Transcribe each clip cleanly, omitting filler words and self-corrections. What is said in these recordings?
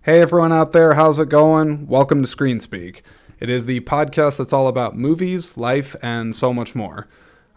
Hey everyone out there, how's it going? Welcome to Screen Speak. It is the podcast that's all about movies, life, and so much more.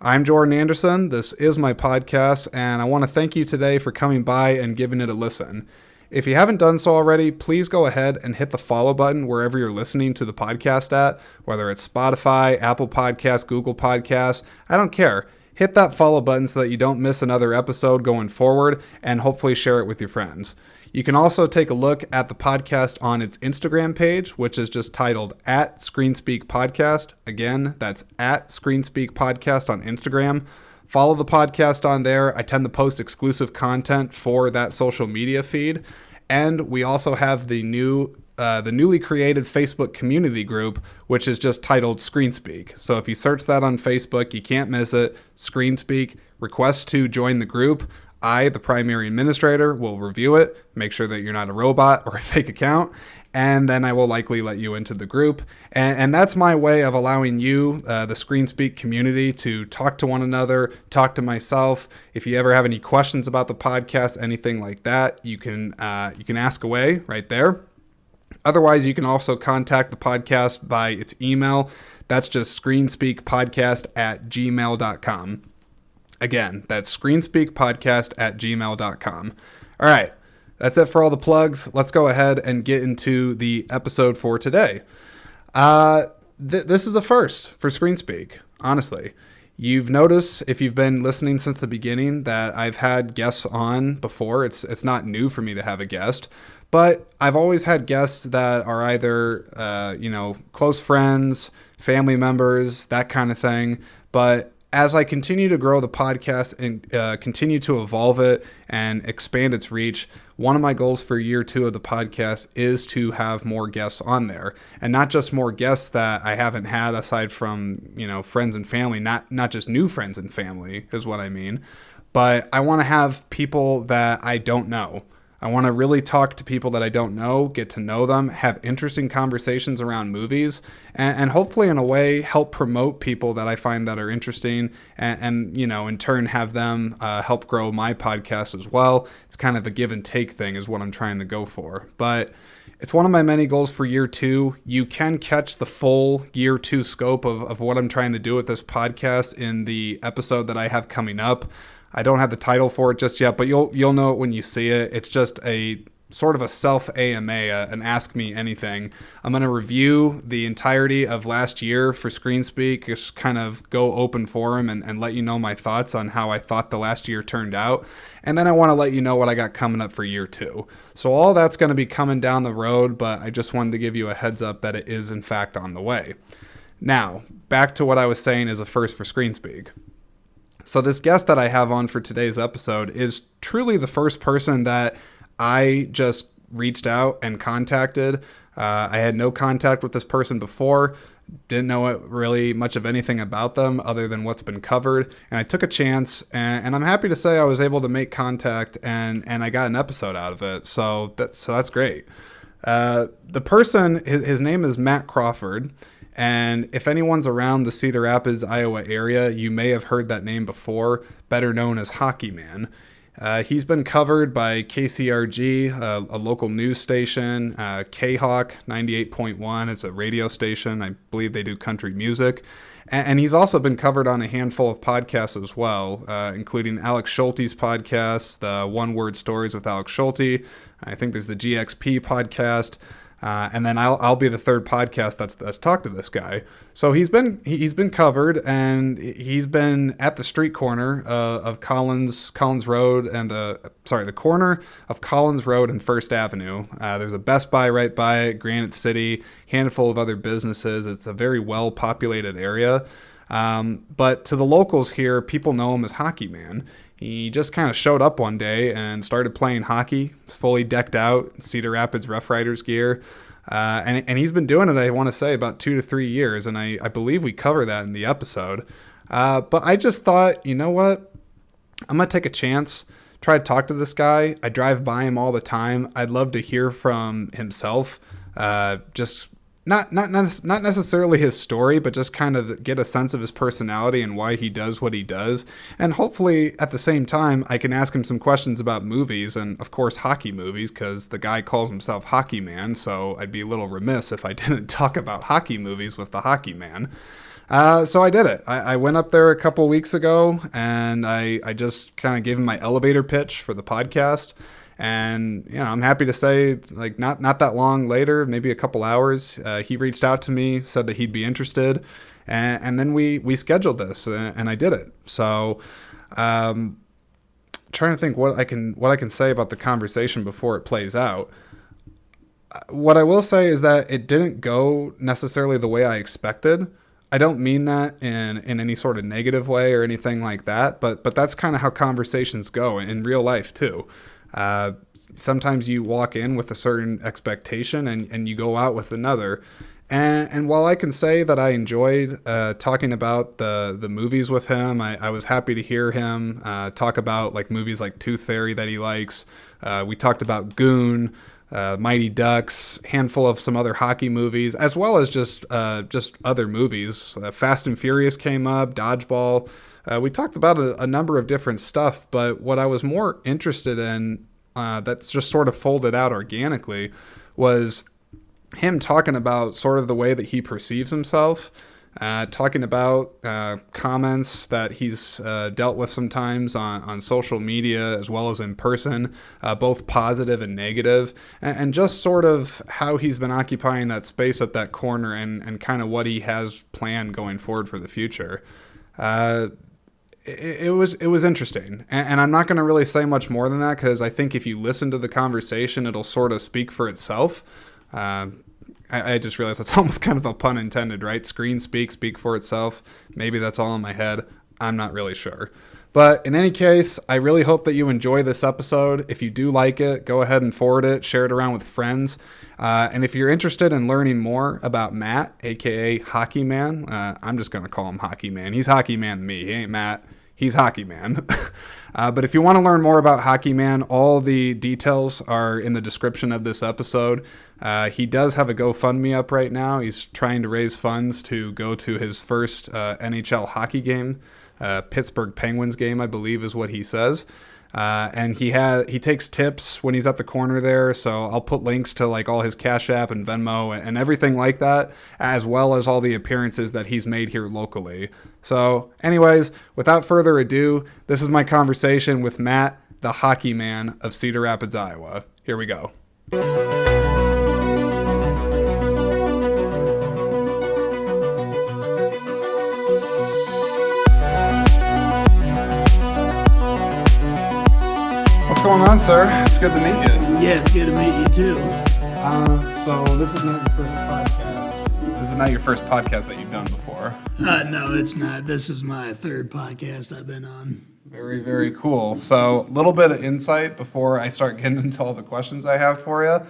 I'm Jordan Anderson, this is my podcast, and I want to thank you today for coming by and giving it a listen. If you haven't done so already, please go ahead and hit the follow button wherever you're listening to the podcast at, whether it's Spotify, Apple Podcasts, Google Podcasts, I don't care. Hit that follow button so that you don't miss another episode going forward, and hopefully share it with your friends. You can also take a look at the podcast on its Instagram page, which is just titled at ScreenSpeak Podcast. Again, that's at ScreenSpeak Podcast on Instagram. Follow the podcast on there. I tend to post exclusive content for that social media feed. And we also have the newly created Facebook community group, which is just titled ScreenSpeak. So if you search that on Facebook, you can't miss it. ScreenSpeak. Request to join the group. I, the primary administrator, will review it, make sure that you're not a robot or a fake account, and then I will likely let you into the group. And that's my way of allowing you, the ScreenSpeak community, to talk to one another, talk to myself. If you ever have any questions about the podcast, anything like that, you can ask away right there. Otherwise, you can also contact the podcast by its email. That's just screenspeakpodcast@gmail.com. Again, that's screenspeakpodcast@gmail.com. All right, that's it for all the plugs. Let's go ahead and get into the episode for today. This is the first for ScreenSpeak, honestly. You've noticed, if you've been listening since the beginning, that I've had guests on before. It's not new for me to have a guest, but I've always had guests that are either, close friends, family members, that kind of thing. But as I continue to grow the podcast and continue to evolve it and expand its reach, one of my goals for year 2 of the podcast is to have more guests on there. And not just more guests that I haven't had aside from, friends and family, not just new friends and family is what I mean. But I want to have people that I don't know. I want to really talk to people that I don't know, get to know them, have interesting conversations around movies, and hopefully in a way help promote people that I find that are interesting and in turn have them help grow my podcast as well. It's kind of a give and take thing is what I'm trying to go for. But it's one of my many goals for year 2. You can catch the full year 2 scope of what I'm trying to do with this podcast in the episode that I have coming up. I don't have the title for it just yet, but you'll know it when you see it. It's just a sort of a self AMA, an Ask Me Anything. I'm going to review the entirety of last year for ScreenSpeak, just kind of go open forum and let you know my thoughts on how I thought the last year turned out. And then I want to let you know what I got coming up for year 2. So all that's going to be coming down the road, but I just wanted to give you a heads up that it is in fact on the way. Now, back to what I was saying is a first for ScreenSpeak. So this guest that I have on for today's episode is truly the first person that I just reached out and contacted. I had no contact with this person before, didn't know really much of anything about them other than what's been covered. And I took a chance, and I'm happy to say I was able to make contact, and I got an episode out of it. So that's great. The person, his name is Matt Crawford. And if anyone's around the Cedar Rapids, Iowa area, you may have heard that name before, better known as Hockey Man. He's been covered by KCRG, a local news station, K-Hawk 98.1. It's a radio station. I believe they do country music. And he's also been covered on a handful of podcasts as well, including Alex Schulte's podcast, the One Word Stories with Alex Schulte. I think there's the GXP podcast. And then I'll be the third podcast that's talked to this guy. So he's been covered, and he's been at the street corner of Collins Road and the corner of Collins Road and First Avenue. There's a Best Buy right by it, Granite City, handful of other businesses. It's a very well populated area. But to the locals here, people know him as Hockey Man. He just kind of showed up one day and started playing hockey, fully decked out, Cedar Rapids Rough Riders gear. And he's been doing it, I want to say, about 2 to 3 years. And I believe we cover that in the episode. But I just thought, you know what? I'm going to take a chance, try to talk to this guy. I drive by him all the time. I'd love to hear from himself. Just not necessarily his story, but just kind of get a sense of his personality and why he does what he does. And hopefully, at the same time, I can ask him some questions about movies and, of course, hockey movies, because the guy calls himself Hockey Man. So I'd be a little remiss if I didn't talk about hockey movies with the Hockey Man. So I did it. I went up there a couple weeks ago, and I just kind of gave him my elevator pitch for the podcast. And, I'm happy to say, like, not that long later, maybe a couple hours, he reached out to me, said that he'd be interested. And then we scheduled this, and I did it. So, trying to think what I can say about the conversation before it plays out. What I will say is that it didn't go necessarily the way I expected. I don't mean that in any sort of negative way or anything like that, but that's kind of how conversations go in real life too. Sometimes you walk in with a certain expectation and you go out with another. And while I can say that I enjoyed talking about the movies with him, I was happy to hear him talk about like movies like Tooth Fairy that he likes. We talked about Goon, Mighty Ducks, handful of some other hockey movies, as well as just other movies. Fast and Furious came up, Dodgeball. We talked about a number of different stuff, but what I was more interested in that's just sort of folded out organically was him talking about sort of the way that he perceives himself, talking about comments that he's dealt with sometimes on social media as well as in person, both positive and negative, and just sort of how he's been occupying that space at that corner and kind of what he has planned going forward for the future. It was interesting, and I'm not going to really say much more than that because I think if you listen to the conversation, it'll sort of speak for itself. I just realized that's almost kind of a pun intended, right? Screen speak for itself. Maybe that's all in my head. I'm not really sure. But in any case, I really hope that you enjoy this episode. If you do like it, go ahead and forward it, share it around with friends. And if you're interested in learning more about Matt, aka Hockey Man, I'm just going to call him Hockey Man. He's Hockey Man to me. He ain't Matt. He's Hockey Man. But if you want to learn more about Hockey Man, all the details are in the description of this episode. He does have a GoFundMe up right now. He's trying to raise funds to go to his first NHL hockey game. Pittsburgh Penguins game, I believe is what he says. And he takes tips when he's at the corner there, so I'll put links to like all his Cash App and Venmo and everything like that, as well as all the appearances that he's made here locally. So anyways, without further ado, this is my conversation with Matt, the Hockey Man of Cedar Rapids, Iowa. Here we go. What's going on, sir? It's good to meet you. Yeah, it's good to meet you too. So this is not your first podcast. This is not your first podcast that you've done before. No, it's not. This is my third podcast I've been on. Very, very cool. So a little bit of insight before I start getting into all the questions I have for you.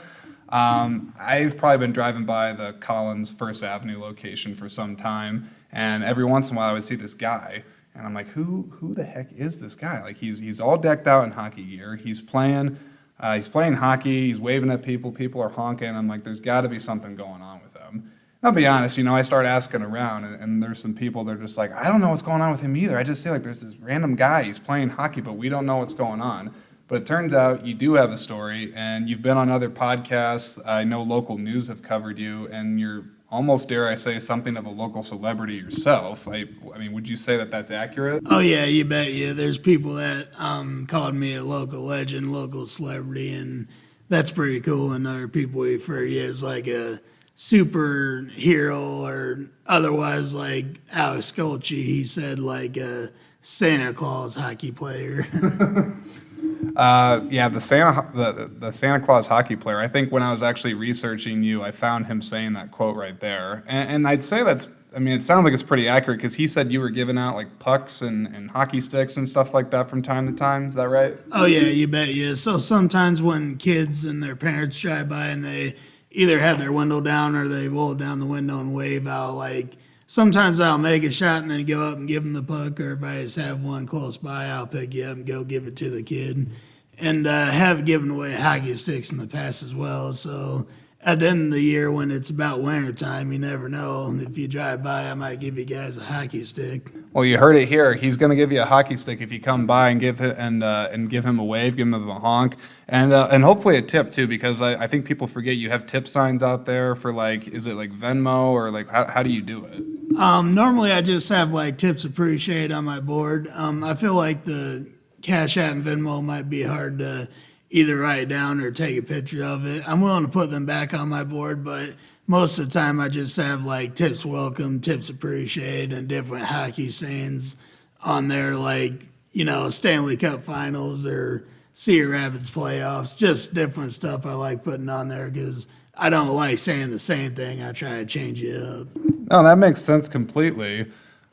I've probably been driving by the Collins First Avenue location for some time, and every once in a while I would see this guy. And I'm like, who the heck is this guy? Like he's all decked out in hockey gear. He's playing hockey. He's waving at people. People are honking. I'm like, there's got to be something going on with him. I'll be honest, I start asking around, and there's some people that are just like, I don't know what's going on with him either. I just see like there's this random guy. He's playing hockey, but we don't know what's going on. But it turns out you do have a story, and you've been on other podcasts. I know local news have covered you, and you're almost, dare I say, something of a local celebrity yourself. I mean, would you say that that's accurate? Oh, yeah, you bet. Yeah, there's people that called me a local legend, local celebrity, and that's pretty cool. And other people refer you as like a superhero or otherwise, like Alex Skolchi, he said like a Santa Claus hockey player. Yeah, the Santa Claus hockey player. I think when I was actually researching you, I found him saying that quote right there. And I'd say it sounds like it's pretty accurate because he said you were giving out like pucks and hockey sticks and stuff like that from time to time. Is that right? Oh, yeah, you bet. Yeah. So sometimes when kids and their parents drive by and they either have their window down or they roll down the window and wave, sometimes I'll make a shot and then go up and give them the puck, or if I just have one close by, I'll pick you up and go give it to the kid. And have given away hockey sticks in the past as well. So at the end of the year when it's about winter time, you never know. If you drive by, I might give you guys a hockey stick. Well, you heard it here. He's going to give you a hockey stick if you come by and give him a wave, give him a honk, and hopefully a tip too, because I think people forget you have tip signs out there for like, is it like Venmo or like how do you do it? Normally, I just have like tips appreciate on my board. I feel like the Cash App and Venmo might be hard to either write down or take a picture of it. I'm willing to put them back on my board, but most of the time I just have like tips welcome, tips appreciate, and different hockey sayings on there, like, Stanley Cup finals or Cedar Rapids playoffs, just different stuff I like putting on there because I don't like saying the same thing. I try to change it up. No, that makes sense completely.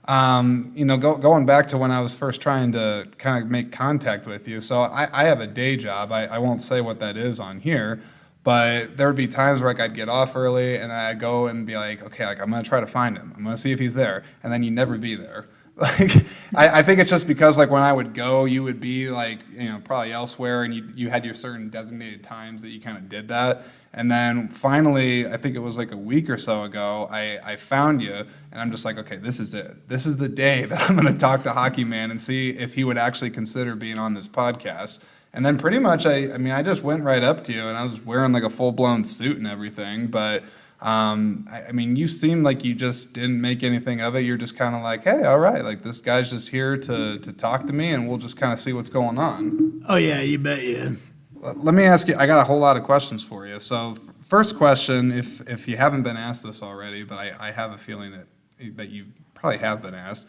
Going back to when I was first trying to kind of make contact with you. So I have a day job. I won't say what that is on here, but there would be times where like I'd get off early and I'd go and be like, okay, like I'm gonna try to find him. I'm gonna see if he's there, and then you'd never be there. Like I think it's just because like when I would go, you would be like probably elsewhere, and you had your certain designated times that you kind of did that. And then finally, I think it was like a week or so ago, I found you, and I'm just like, okay, this is it. This is the day that I'm going to talk to Hockey Man and see if he would actually consider being on this podcast. And then pretty much, I just went right up to you, and I was wearing like a full-blown suit and everything. But, you seemed like you just didn't make anything of it. You're just kind of like, hey, all right, like this guy's just here to talk to me, and we'll just kind of see what's going on. Oh, yeah, you bet you. Let me ask you, I got a whole lot of questions for you. So first question, if you haven't been asked this already, but I have a feeling that you probably have been asked,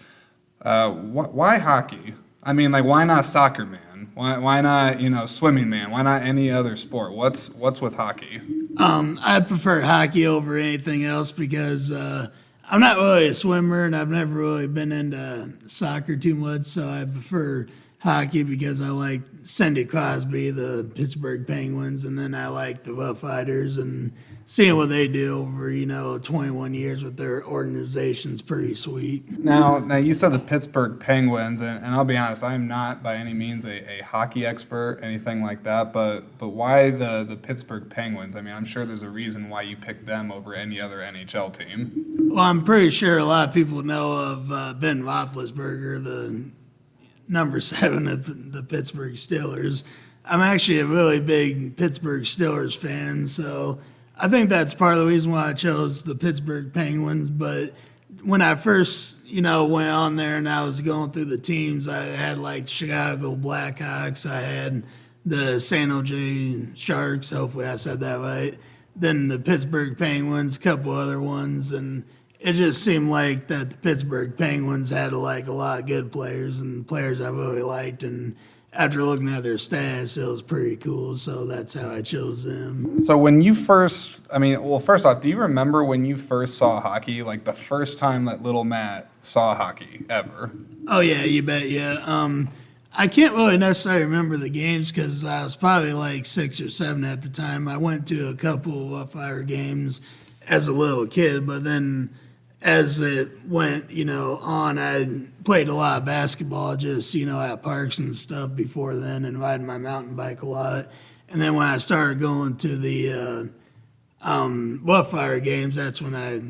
why hockey? I mean, like, why not soccer, man? Why not, swimming, man? Why not any other sport? What's with hockey? I prefer hockey over anything else because I'm not really a swimmer and I've never really been into soccer too much, so I prefer hockey because I like Cindy Crosby, the Pittsburgh Penguins, and then I like the Rough Riders, and seeing what they do over 21 years with their organization's pretty sweet. Now you said the Pittsburgh Penguins, and I'll be honest, I'm not by any means a hockey expert, anything like that, but why the Pittsburgh Penguins? I mean, I'm sure there's a reason why you picked them over any other NHL team. Well, I'm pretty sure a lot of people know of Ben Roethlisberger, the number 7 of the Pittsburgh Steelers. I'm actually a really big Pittsburgh Steelers fan, so I think that's part of the reason why I chose the Pittsburgh Penguins. But when I first, went on there and I was going through the teams, I had like Chicago Blackhawks, I had the San Jose Sharks, hopefully I said that right, then the Pittsburgh Penguins, a couple other ones, and it just seemed like that the Pittsburgh Penguins had like a lot of good players and players I really liked, and after looking at their stats, it was pretty cool, so that's how I chose them. So when you first, first off, do you remember when you first saw hockey, like the first time that little Matt saw hockey ever? Oh yeah, you bet, yeah. I can't really necessarily remember the games because I was probably like 6 or 7 at the time. I went to a couple of Fire games as a little kid, but then as it went, on, I played a lot of basketball just, at parks and stuff before then and riding my mountain bike a lot. And then when I started going to the Fire games, that's when I,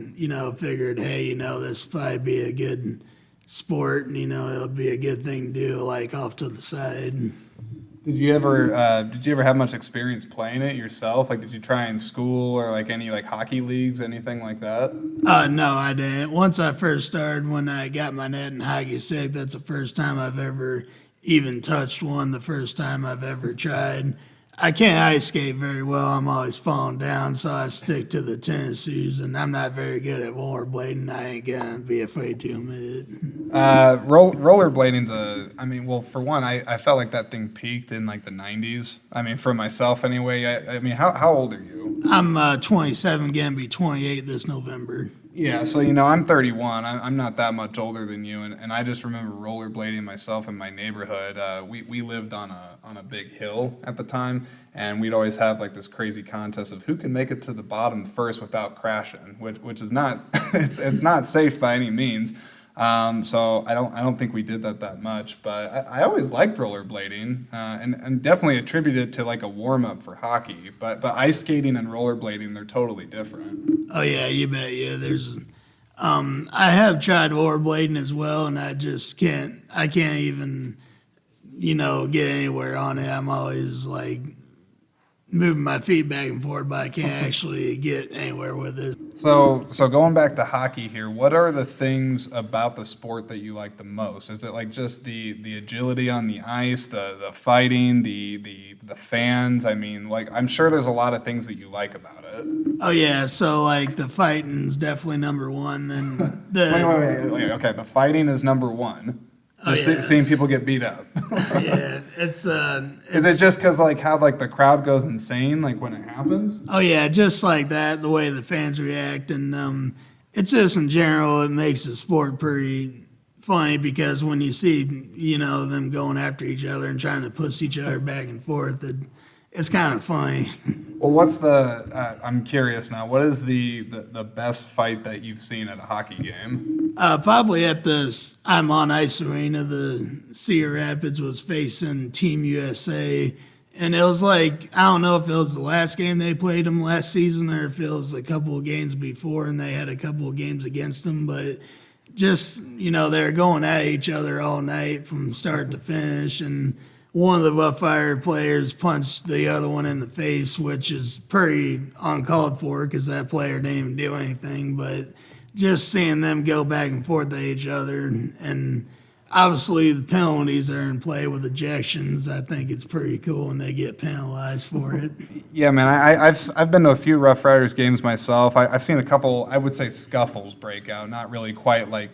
figured, hey, this would probably be a good sport and, it'll be a good thing to do, like, off to the side. Did you ever have much experience playing it yourself? Like, did you try in school or like any like hockey leagues, anything like that? No, I didn't. Once I first started, when I got my net and hockey stick, that's the first time I've ever even touched one. The first time I've ever tried. I can't ice skate very well. I'm always falling down, so I stick to the tennis shoes, and I'm not very good at rollerblading. I ain't gonna be afraid to admit. Rollerblading's for one, I felt like that thing peaked in like the 90s. I mean, for myself anyway. How old are you? I'm 27, gonna be 28 this November. Yeah, so I'm 31. I'm not that much older than you, and I just remember rollerblading myself in my neighborhood. We lived on a big hill at the time, and we'd always have like this crazy contest of who can make it to the bottom first without crashing, which is not it's not safe by any means. So I don't think we did that much, but I always liked rollerblading, and definitely attribute it to like a warm up for hockey. But ice skating and rollerblading, they're totally different. Oh yeah, you bet. Yeah, there's. I have tried rollerblading as well, and I just can't. I can't even, get anywhere on it. I'm always like moving my feet back and forth, but I can't actually get anywhere with it. So going back to hockey here, what are the things about the sport that you like the most? Is it like just the agility on the ice, the fighting, the fans? I mean, like I'm sure there's a lot of things that you like about it. Oh yeah, so like the fighting's definitely number one. Then Wait. Okay, the fighting is number one. Just seeing people get beat up. Yeah, Is it just because like how like the crowd goes insane like when it happens? Oh yeah, just like that, the way the fans react, and it's just in general, it makes the sport pretty funny because when you see them going after each other and trying to push each other back and forth, it's kind of funny. Well, what's the? I'm curious now. What is the best fight that you've seen at a hockey game? Probably at the I'm on Ice Arena, the Cedar Rapids was facing Team USA, and it was like I don't know if it was the last game they played them last season or if it was a couple of games before and they had a couple of games against them, but just they're going at each other all night from start to finish, and one of the Rough Rider players punched the other one in the face, which is pretty uncalled for because that player didn't even do anything. But just seeing them go back and forth at each other, and obviously the penalties are in play with ejections, I think it's pretty cool when they get penalized for it. Yeah, man, I've been to a few Rough Riders games myself. I've seen a couple, I would say, scuffles break out, not really quite like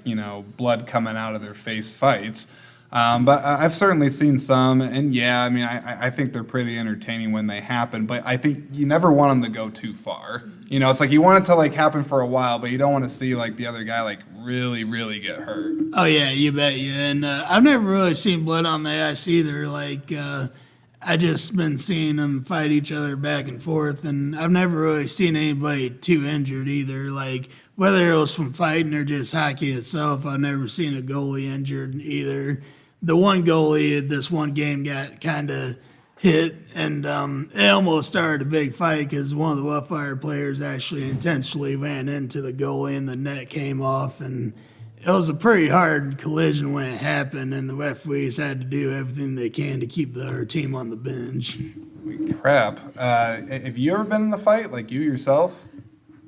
blood coming out of their face fights. But I've certainly seen some, and yeah, I mean, I think they're pretty entertaining when they happen, but I think you never want them to go too far. It's like you want it to like happen for a while, but you don't want to see like the other guy like really, really get hurt. Oh yeah, you bet you. And I've never really seen blood on the ice either. Like I just been seeing them fight each other back and forth, and I've never really seen anybody too injured either. Like whether it was from fighting or just hockey itself, I've never seen a goalie injured either. The one goalie this one game got kind of hit, and it almost started a big fight because one of the Rough Rider players actually intentionally ran into the goalie and the net came off, and it was a pretty hard collision when it happened, and the referees had to do everything they can to keep their team on the bench. Crap. Have you ever been in a fight, like you yourself?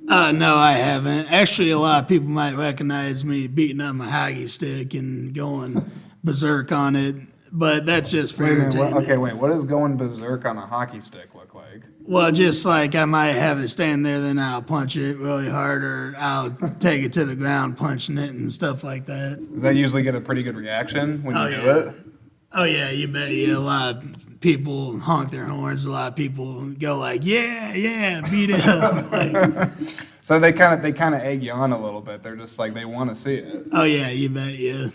No, I haven't. Actually, a lot of people might recognize me beating up my hockey stick and going berserk on it, but that's just for entertainment. What does going berserk on a hockey stick look like? Well, just like I might have it stand there, then I'll punch it really hard, or I'll take it to the ground punching it and stuff like that. Does that usually get a pretty good reaction when you do it? Oh yeah, you bet. Yeah, a lot of people honk their horns. A lot of people go like, "Yeah, beat it up." Like, so they kind of egg you on a little bit. They're just like they want to see it. Oh yeah, you bet. Yeah.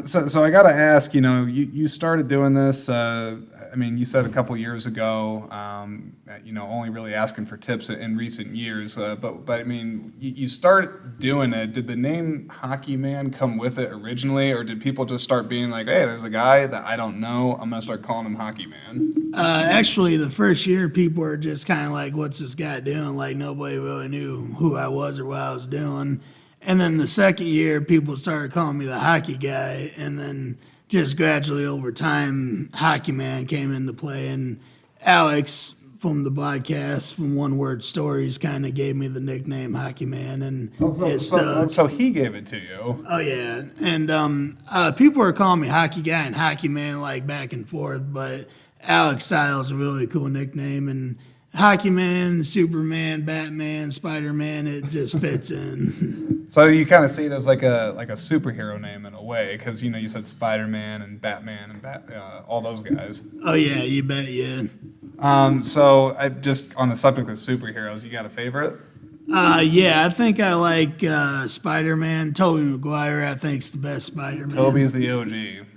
So I got to ask, you started doing this, I mean, you said a couple years ago, only really asking for tips in recent years, but I mean, you start doing it. Did the name Hockey Man come with it originally, or did people just start being like, hey, there's a guy that I don't know, I'm going to start calling him Hockey Man? Actually, the first year, people were just kind of like, what's this guy doing? Like, nobody really knew who I was or what I was doing. And then the second year, people started calling me the hockey guy. And then just gradually over time, Hockey Man came into play. And Alex from the podcast, from One Word Stories, kind of gave me the nickname Hockey Man. And so he gave it to you. Oh, yeah. And people were calling me Hockey Guy and Hockey Man, like back and forth. But Alex Styles is a really cool nickname. And Hockey Man, Superman, Batman, Spider-Man, it just fits in. So you kind of see it as like a superhero name in a way, because you said Spider-Man and Batman and all those guys. Oh yeah, you bet, yeah. So I just on the subject of superheroes, you got a favorite? Yeah, I think I like Spider-Man. Tobey Maguire, I think, is the best Spider-Man. Tobey's the OG.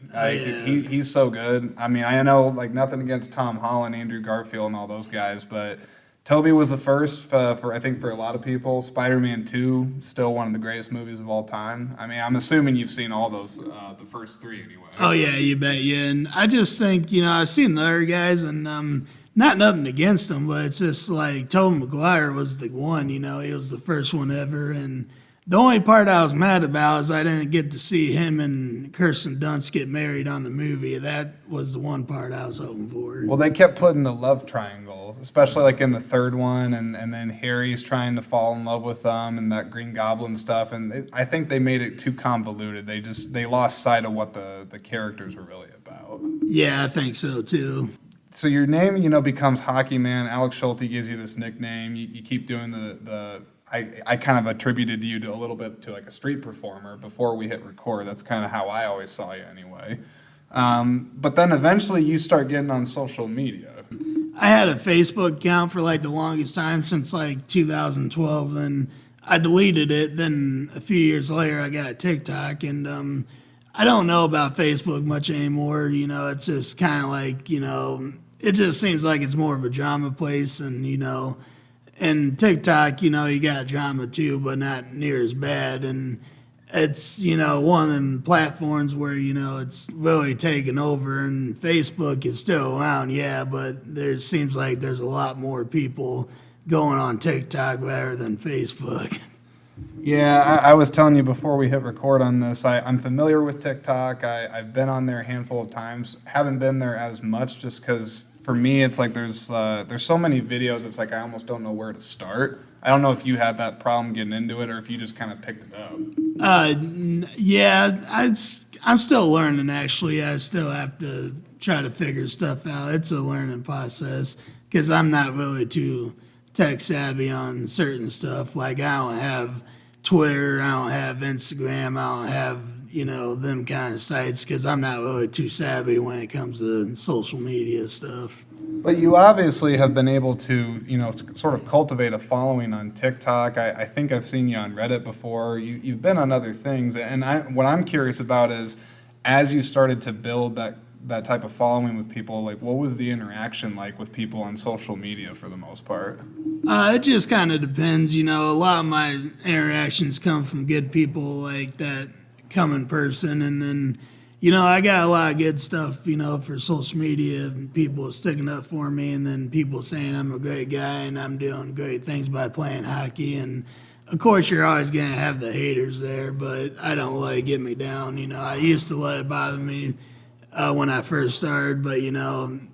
He's so good. I mean, I know like nothing against Tom Holland, Andrew Garfield, and all those guys, but Toby was the first for I think for a lot of people. Spider-Man 2, still one of the greatest movies of all time. I mean, I'm assuming you've seen all those, the first three anyway. Oh yeah, you bet. Yeah, and I just think I've seen the other guys, and not nothing against them, but it's just like Tobey Maguire was the one. He was the first one ever, and the only part I was mad about is I didn't get to see him and Kirsten Dunst get married on the movie. That was the one part I was hoping for. Well, they kept putting the love triangle, especially like in the third one, and then Harry's trying to fall in love with them and that Green Goblin stuff, and I think they made it too convoluted. They lost sight of what the characters were really about. Yeah, I think so too. So your name, becomes Hockey Man. Alex Schulte gives you this nickname. You keep doing the I kind of attributed you to a little bit to like a street performer before we hit record. That's kind of how I always saw you anyway. But then eventually you start getting on social media. I had a Facebook account for like the longest time since like 2012. Then I deleted it. Then a few years later, I got TikTok, and I don't know about Facebook much anymore. It's just kind of like it just seems like it's more of a drama place, and TikTok, you got drama too, but not near as bad. And it's, one of them platforms where, it's really taken over, and Facebook is still around, yeah, but there seems like there's a lot more people going on TikTok rather than Facebook. Yeah, I was telling you before we hit record on this, I'm familiar with TikTok. I've been on there a handful of times. Haven't been there as much just because for me, it's like there's so many videos. It's like I almost don't know where to start. I don't know if you had that problem getting into it or if you just kind of picked it up. Yeah, I'm still learning. Actually, I still have to try to figure stuff out. It's a learning process because I'm not really too tech savvy on certain stuff. Like I don't have Twitter, I don't have Instagram, I don't have them kind of sites because I'm not really too savvy when it comes to social media stuff. But you obviously have been able to, sort of cultivate a following on TikTok. I think I've seen you on Reddit before. You've been on other things. And what I'm curious about is, as you started to build that type of following with people, like what was the interaction like with people on social media for the most part? It just kind of depends. A lot of my interactions come from good people like that come in person, and then I got a lot of good stuff for social media, people sticking up for me, and then people saying I'm a great guy and I'm doing great things by playing hockey. And of course you're always gonna have the haters there, but I don't let it get me down. I used to let it bother me when I first started, but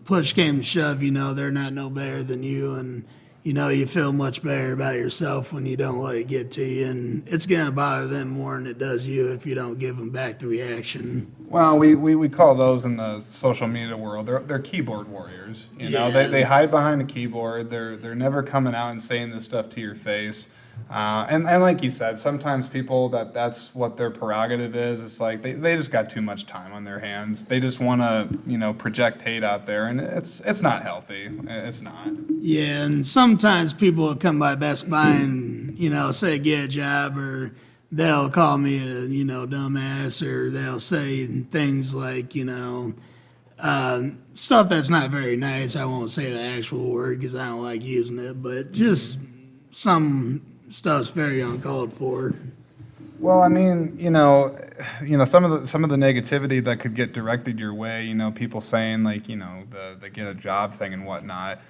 push came to shove, they're not no better than you, and you feel much better about yourself when you don't let it get to you, and it's going to bother them more than it does you if you don't give them back the reaction. Well, we call those in the social media world, they're keyboard warriors. Yeah. They hide behind a keyboard. They're never coming out and saying this stuff to your face. And like you said, sometimes people that's what their prerogative is. It's like they just got too much time on their hands. They just want to project hate out there, and it's not healthy. It's not. Yeah, and sometimes people will come by Best Buy and say get a job, or they'll call me a dumbass, or they'll say things like stuff that's not very nice. I won't say the actual word because I don't like using it, but just some stuff's very uncalled for. Well, I mean, some of the negativity that could get directed your way, people saying like, the get a job thing and whatnot.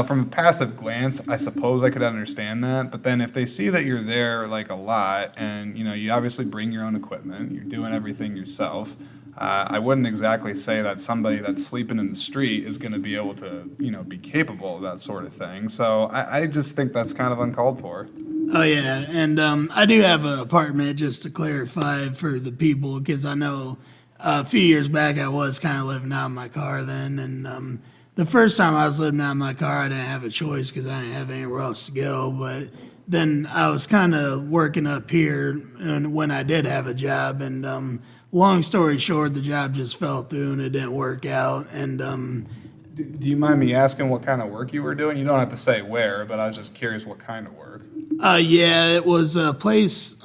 From a passive glance, I suppose I could understand that. But then if they see that you're there like a lot, and you obviously bring your own equipment, you're doing everything yourself. I wouldn't exactly say that somebody that's sleeping in the street is going to be able to, be capable of that sort of thing. So I just think that's kind of uncalled for. Oh yeah, and I do have an apartment, just to clarify for the people, because I know a few years back I was kind of living out in my car then, and the first time I was living out in my car I didn't have a choice because I didn't have anywhere else to go, but then I was kind of working up here and when I did have a job, and long story short, the job just fell through and it didn't work out, and do you mind me asking what kind of work you were doing? You don't have to say where, but I was just curious what kind of work. Yeah, it was a place. It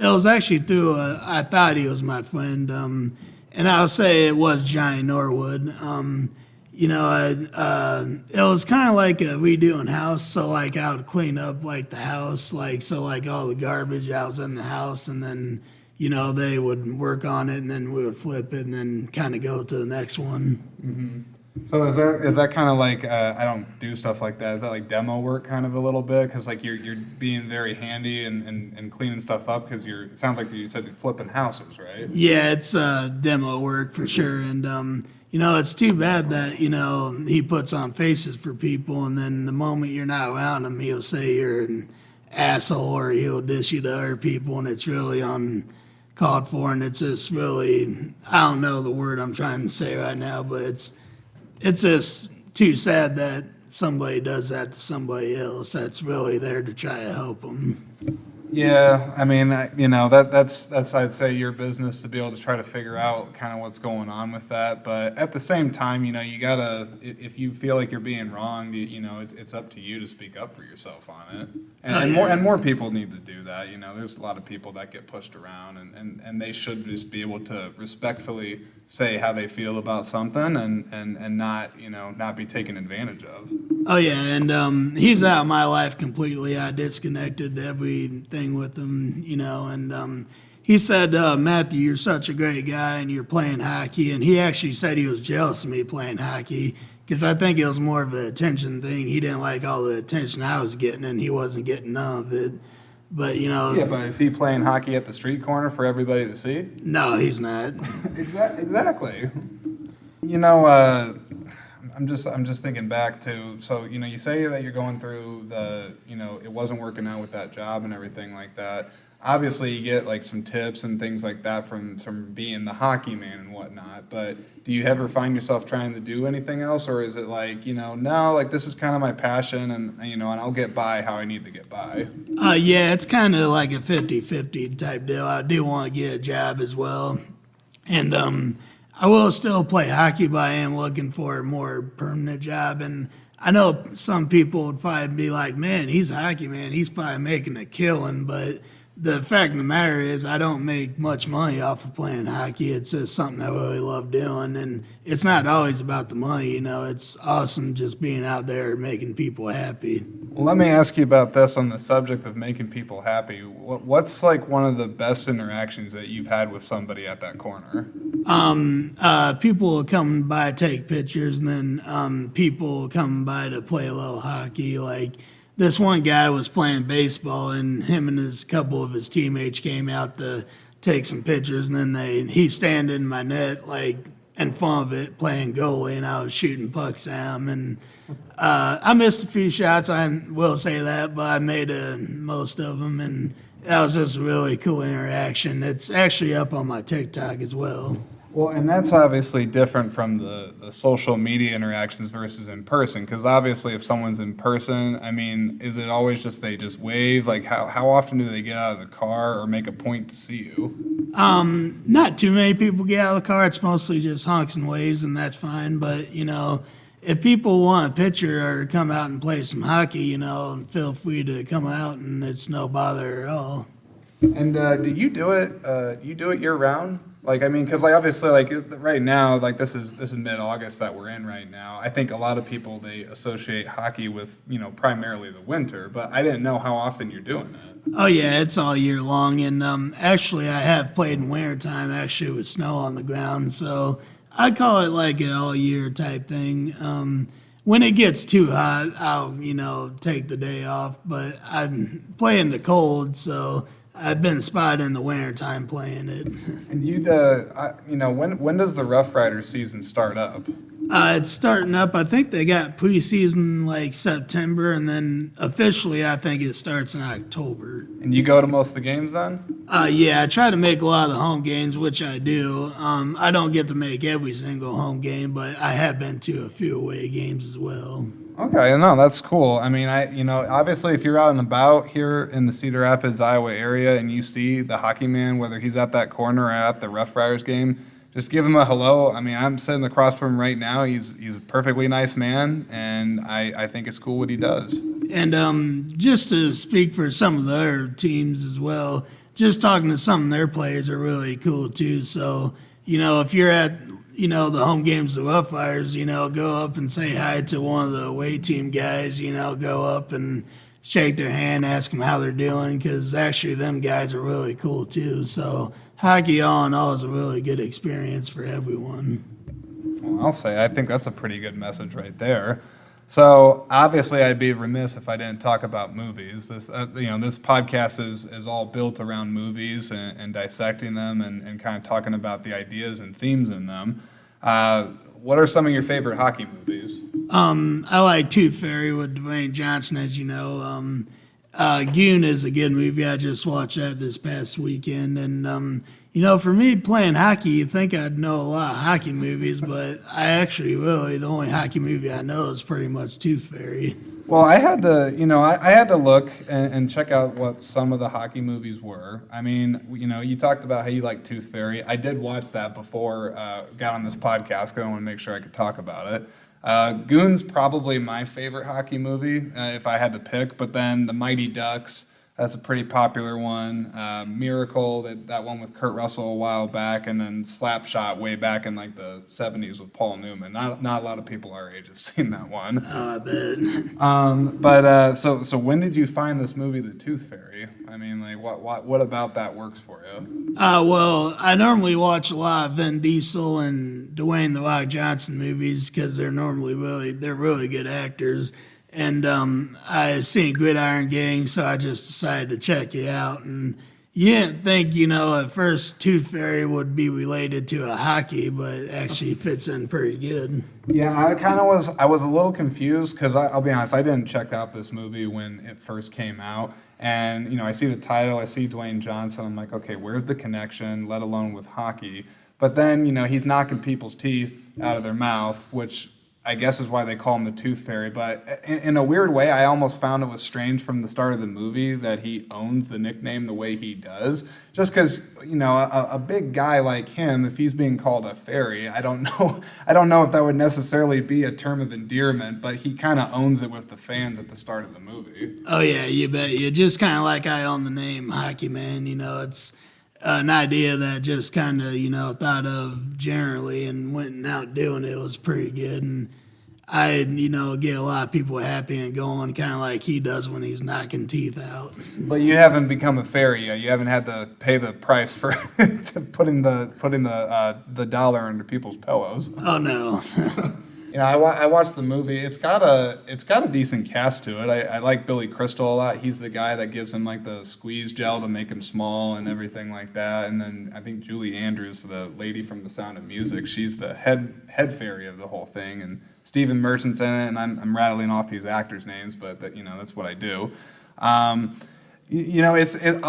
was actually through I thought he was my friend, and I'll say it was Johnny Norwood. It was kind of like a redoing house. So like I would clean up like the house, like so like all the garbage out was in the house, and then they would work on it, and then we would flip it, and then kind of go to the next one. So is that kind of like I don't do stuff like that. Is that like demo work kind of a little bit? Because like you're being very handy and cleaning stuff up because it sounds like you said you're flipping houses, right? Yeah, it's demo work for sure, and it's too bad that he puts on faces for people, and then the moment you're not around him, he'll say you're an asshole or he'll dish you to other people, and it's really uncalled for, and it's just really, I don't know the word I'm trying to say right now, but it's just too sad that somebody does that to somebody else that's really there to try to help them. Yeah, I mean, that's I'd say your business to be able to try to figure out kind of what's going on with that. But at the same time, you gotta if you feel like you're being wronged, it's up to you to speak up for yourself on it. And more people need to do that. There's a lot of people that get pushed around, and they should just be able to respectfully say how they feel about something and not be taken advantage of. Oh yeah, and he's out of my life completely. I disconnected everything with him, and he said, Matthew, you're such a great guy and you're playing hockey. And he actually said he was jealous of me playing hockey because I think it was more of an attention thing. He didn't like all the attention I was getting, and he wasn't getting none of it. But Yeah, but is he playing hockey at the street corner for everybody to see? No, he's not. Exactly. I'm just thinking back to, so you say that you're going through it wasn't working out with that job and everything like that. Obviously, you get like some tips and things like that from being the hockey man and whatnot. But do you ever find yourself trying to do anything else, or is it like no, like this is kind of my passion, and I'll get by how I need to get by? Yeah, it's kind of like a 50-50 type deal. I do want to get a job as well, and I will still play hockey, but I am looking for a more permanent job. And I know some people would probably be like, man, he's a hockey man, he's probably making a killing, but the fact of the matter is I don't make much money off of playing hockey. It's just something I really love doing, and it's not always about the money. It's awesome just being out there making people happy. Well, let me ask you about this on the subject of making people happy. What's like one of the best interactions that you've had with somebody at that corner? People will come by, take pictures, and then people come by to play a little hockey. Like this one guy was playing baseball, and him and his couple of his teammates came out to take some pictures, and then he stand in my net like in front of it playing goalie, and I was shooting pucks at him, and I missed a few shots, I will say that, but I made most of them, and that was just a really cool interaction. It's actually up on my TikTok as well. Well, and that's obviously different from the social media interactions versus in person, because obviously if someone's in person, I mean, is it always just they just wave? Like how often do they get out of the car or make a point to see you? Not too many people get out of the car. It's mostly just honks and waves, and that's fine. But, if people want a picture or come out and play some hockey, feel free to come out, and it's no bother at all. And do you do it? You do it year round? Like, I mean, because like obviously, like right now, like this is mid-August that we're in right now. I think a lot of people they associate hockey with primarily the winter, but I didn't know how often you're doing it. Oh yeah, it's all year long, and actually I have played in winter time actually with snow on the ground, so I call it like an all year type thing. When it gets too hot, I'll take the day off, but I'm playing the cold, so I've been spotted in the wintertime playing it. And when does the Rough Riders season start up? It's starting up. I think they got preseason like September, and then officially I think it starts in October. And you go to most of the games then? Yeah, I try to make a lot of the home games, which I do. I don't get to make every single home game, but I have been to a few away games as well. Okay, no, that's cool. I mean, obviously, if you're out and about here in the Cedar Rapids, Iowa area, and you see the hockey man, whether he's at that corner or at the Rough Riders game, just give him a hello. I mean, I'm sitting across from him right now. He's a perfectly nice man, and I think it's cool what he does. And just to speak for some of the other teams as well, just talking to some of their players are really cool too. So, if you're at the home games of the Rough Riders, go up and say hi to one of the away team guys, go up and shake their hand, ask them how they're doing, because actually them guys are really cool too. So hockey all in all is a really good experience for everyone. Well, I'll say I think that's a pretty good message right there. So obviously, I'd be remiss if I didn't talk about movies. This this podcast is all built around movies and dissecting them and kind of talking about the ideas and themes in them. What are some of your favorite hockey movies? I like Tooth Fairy with Dwayne Johnson, as you know. Goon is a good movie. I just watched that this past weekend, and for me playing hockey, you think I'd know a lot of hockey movies, but I actually the only hockey movie I know is pretty much Tooth Fairy. Well, I had to, I had to look and check out what some of the hockey movies were. I mean, you talked about how you like Tooth Fairy. I did watch that before got on this podcast because I want to make sure I could talk about it. Goon's probably my favorite hockey movie if I had to pick, but then The Mighty Ducks, that's a pretty popular one. Miracle, that one with Kurt Russell a while back, and then Slapshot way back in like the 70s with Paul Newman. Not a lot of people our age have seen that one. Oh, I bet. So when did you find this movie, The Tooth Fairy? I mean, like what about that works for you? Well, I normally watch a lot of Vin Diesel and Dwayne The Rock Johnson movies because they're really good actors. And I seen Gridiron Gang, so I just decided to check it out. And you didn't think, at first Tooth Fairy would be related to a hockey, but it actually fits in pretty good. Yeah, I was a little confused because I'll be honest, I didn't check out this movie when it first came out. And, I see the title, I see Dwayne Johnson, I'm like, okay, where's the connection, let alone with hockey? But then, he's knocking people's teeth out of their mouth, which I guess is why they call him the Tooth Fairy. But in a weird way, I almost found it was strange from the start of the movie that he owns the nickname the way he does. Just because, a big guy like him, if he's being called a fairy, I don't know if that would necessarily be a term of endearment, but he kind of owns it with the fans at the start of the movie. Oh, yeah, you bet. You just kind of like I own the name Hockey Man. It's an idea that just kind of, thought of generally and went out doing it was pretty good. And I, get a lot of people happy and going kind of like he does when he's knocking teeth out. But you haven't become a fairy yet. You haven't had to pay the price for to putting the dollar under people's pillows. Oh, no. I watched the movie. It's got a decent cast to it. I like Billy Crystal a lot. He's the guy that gives him like the squeeze gel to make him small and everything like that. And then I think Julie Andrews, the lady from The Sound of Music, she's the head fairy of the whole thing. And Stephen Merchant's in it. And I'm rattling off these actors' names, but that's what I do. I'll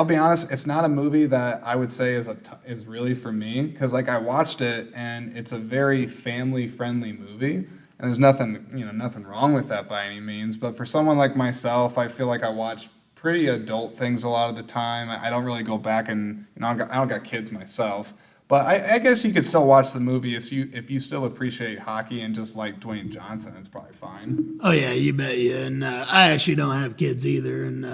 be honest, it's not a movie that I would say is really for me because like I watched it and it's a very family friendly movie and there's nothing wrong with that by any means. But for someone like myself, I feel like I watch pretty adult things a lot of the time. I don't really go back and I don't got kids myself. But I guess you could still watch the movie if you still appreciate hockey and just like Dwayne Johnson. It's probably fine. Oh, yeah, you bet you. And I actually don't have kids either. And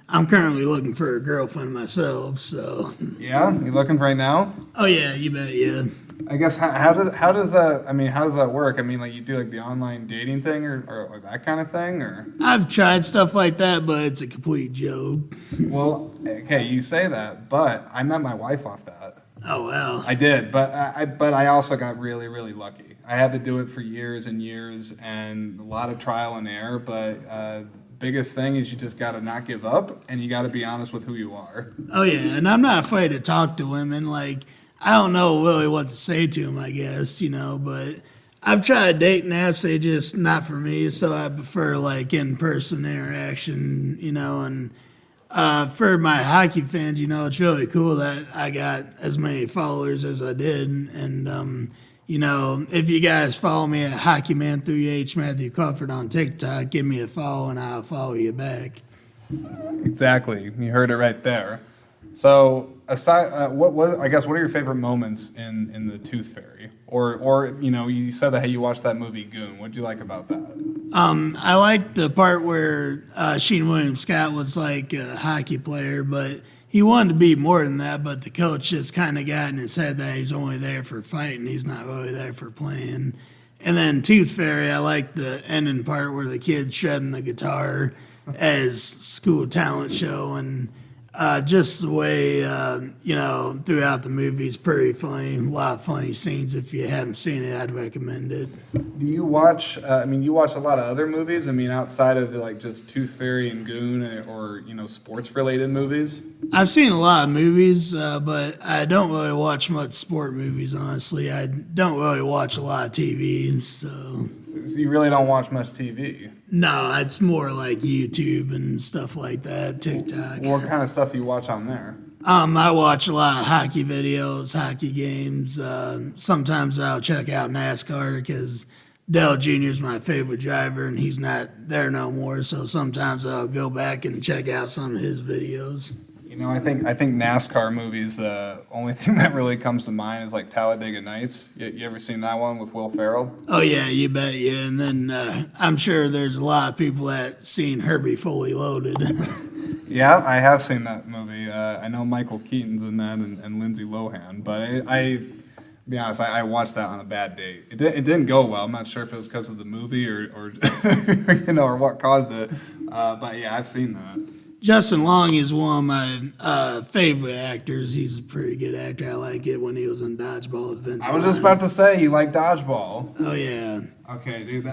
I'm currently looking for a girlfriend myself, so. Yeah? You looking right now? Oh, yeah, you bet you. I guess how does that work? I mean, like you do like the online dating thing or that kind of thing, or? I've tried stuff like that, but it's a complete joke. Well, okay, you say that, but I met my wife off that. Oh, wow. I did, but I also got really, really lucky. I had to do it for years and years and a lot of trial and error, but biggest thing is you just got to not give up and you got to be honest with who you are. Oh, yeah, and I'm not afraid to talk to women. Like, I don't know really what to say to them, I guess, but I've tried dating apps. They just not for me, so I prefer, like, in-person interaction, and for my hockey fans, it's really cool that I got as many followers as I did. And, if you guys follow me at HockeyMan3H Matthew Crawford on TikTok, give me a follow and I'll follow you back. Exactly. You heard it right there. So, aside, what are your favorite moments in the Tooth Fairy? Or you said that you watched that movie Goon. What did you like about that? I liked the part where Sheen William Scott was like a hockey player, but he wanted to be more than that, but the coach just kind of got in his head that he's only there for fighting. He's not really there for playing. And then Tooth Fairy, I like the ending part where the kid's shredding the guitar as school talent show, and just the way, throughout the movie is pretty funny. A lot of funny scenes. If you haven't seen it, I'd recommend it. Do you watch, you watch a lot of other movies? I mean, outside of just Tooth Fairy and Goon or sports-related movies? I've seen a lot of movies, but I don't really watch much sport movies, honestly. I don't really watch a lot of TV, so... So you really don't watch much TV? No, it's more like YouTube and stuff like that, TikTok. What kind of stuff do you watch on there? I watch a lot of hockey videos, hockey games. Sometimes I'll check out NASCAR because Dale Jr. is my favorite driver, and he's not there no more. So sometimes I'll go back and check out some of his videos. I think NASCAR movies, the only thing that really comes to mind is Talladega Nights. You ever seen that one with Will Ferrell? Oh, yeah, you bet, yeah. And then I'm sure there's a lot of people that seen Herbie Fully Loaded. Yeah, I have seen that movie. I know Michael Keaton's in that and Lindsay Lohan, but to be honest, I watched that on a bad date. It didn't go well. I'm not sure if it was because of the movie or or what caused it. But yeah, I've seen that. Justin Long is one of my favorite actors. He's a pretty good actor. I like it when he was in Dodgeball Adventure. I was just about to say, you like Dodgeball. Oh, yeah. Okay, dude.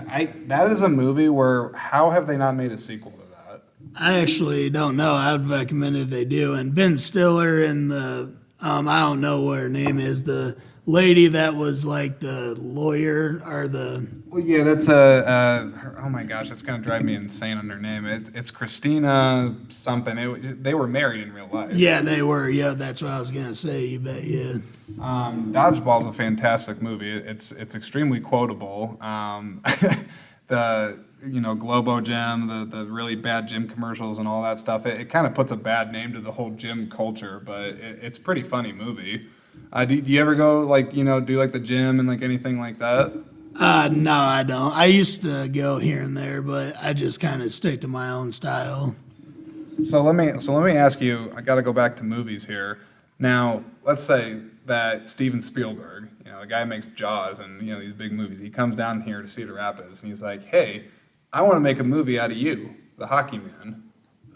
That is a movie where, how have they not made a sequel to that? I actually don't know. I would recommend if they do. And Ben Stiller and the, I don't know what her name is, the lady that was like the lawyer or the... Well, yeah, that's oh my gosh, it's gonna drive me insane on her name. It's Christina something. They were married in real life. Yeah, they were. Yeah, that's what I was gonna say. You bet. Yeah. Dodgeball's a fantastic movie. It's extremely quotable. The Globo Gym, the really bad gym commercials and all that stuff. It kind of puts a bad name to the whole gym culture, but it's a pretty funny movie. Do you ever go do the gym and anything like that? No, I don't. I used to go here and there, but I just kind of stick to my own style. So let me ask you. I got to go back to movies here. Now, let's say that Steven Spielberg, the guy who makes Jaws and these big movies, he comes down here to Cedar Rapids and he's like, "Hey, I want to make a movie out of you, the hockey man.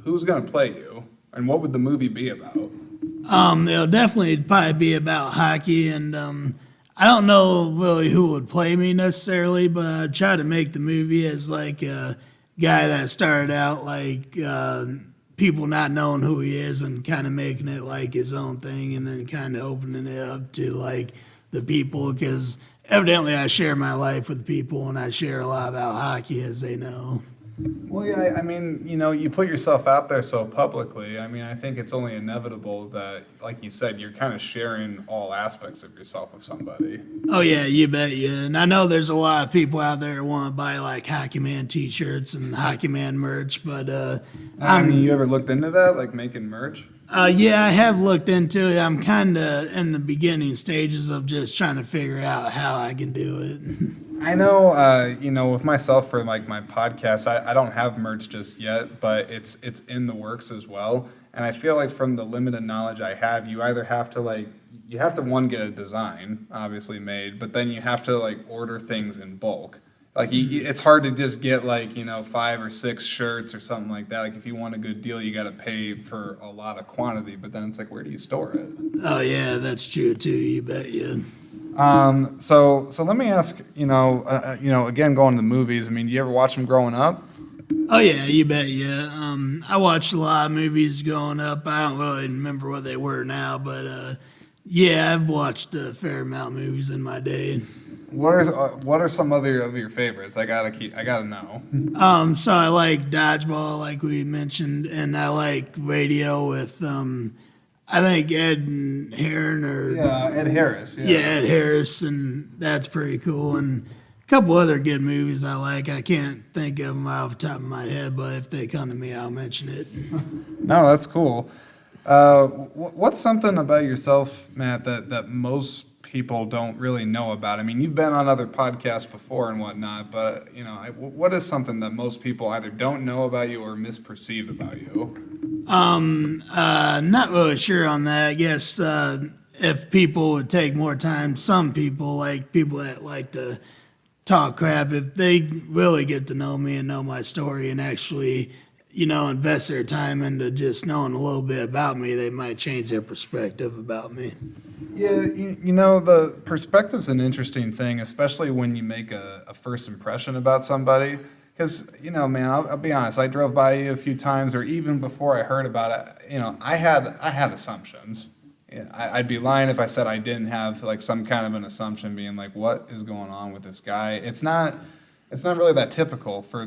Who's gonna play you, and what would the movie be about?" It'll definitely probably be about hockey, and I don't know really who would play me necessarily, but I'd try to make the movie as a guy that started out people not knowing who he is and kind of making it his own thing, and then kind of opening it up to the people, because evidently I share my life with people and I share a lot about hockey, as they know. Well, yeah, I mean, you put yourself out there so publicly. I mean, I think it's only inevitable that, like you said, you're kind of sharing all aspects of yourself with somebody. Oh, yeah, you bet, yeah. And I know there's a lot of people out there who want to buy, Hockey Man t-shirts and Hockey Man merch, but... you ever looked into that, making merch? Yeah, I have looked into it. I'm kind of in the beginning stages of just trying to figure out how I can do it. I know, with myself for my podcast, I don't have merch just yet, but it's in the works as well. And I feel from the limited knowledge I have, you either have to you have to one, get a design obviously made, but then you have to order things in bulk. It's hard to just get 5 or 6 shirts or something like that. If you want a good deal, you got to pay for a lot of quantity, but then it's where do you store it? Oh yeah, that's true too. You bet, yeah. So let me ask, again, going to the movies, do you ever watch them growing up? Oh, yeah, you bet, yeah. I watched a lot of movies growing up. I don't really remember what they were now, but, yeah, I've watched a fair amount of movies in my day. What are some other of your favorites? I gotta know. So I like Dodgeball, like we mentioned, and I like Radio with, I think Ed Heron Ed Harris. Yeah, Ed Harris, and that's pretty cool. And a couple other good movies I like. I can't think of them off the top of my head, but if they come to me, I'll mention it. No, that's cool. What's something about yourself, Matt, that most people don't really know about? You've been on other podcasts before and whatnot, but what is something that most people either don't know about you or misperceive about you? Not really sure on that. I guess if people would take more time, some people, like people that like to talk crap, if they really get to know me and know my story and actually, invest their time into just knowing a little bit about me, they might change their perspective about me. Yeah, you know, the perspective's an interesting thing, especially when you make a first impression about somebody. Because, man, I'll be honest, I drove by you a few times, or even before I heard about it, I had assumptions. Yeah, I'd be lying if I said I didn't have like some kind of an assumption, being like, what is going on with this guy? It's not really that typical for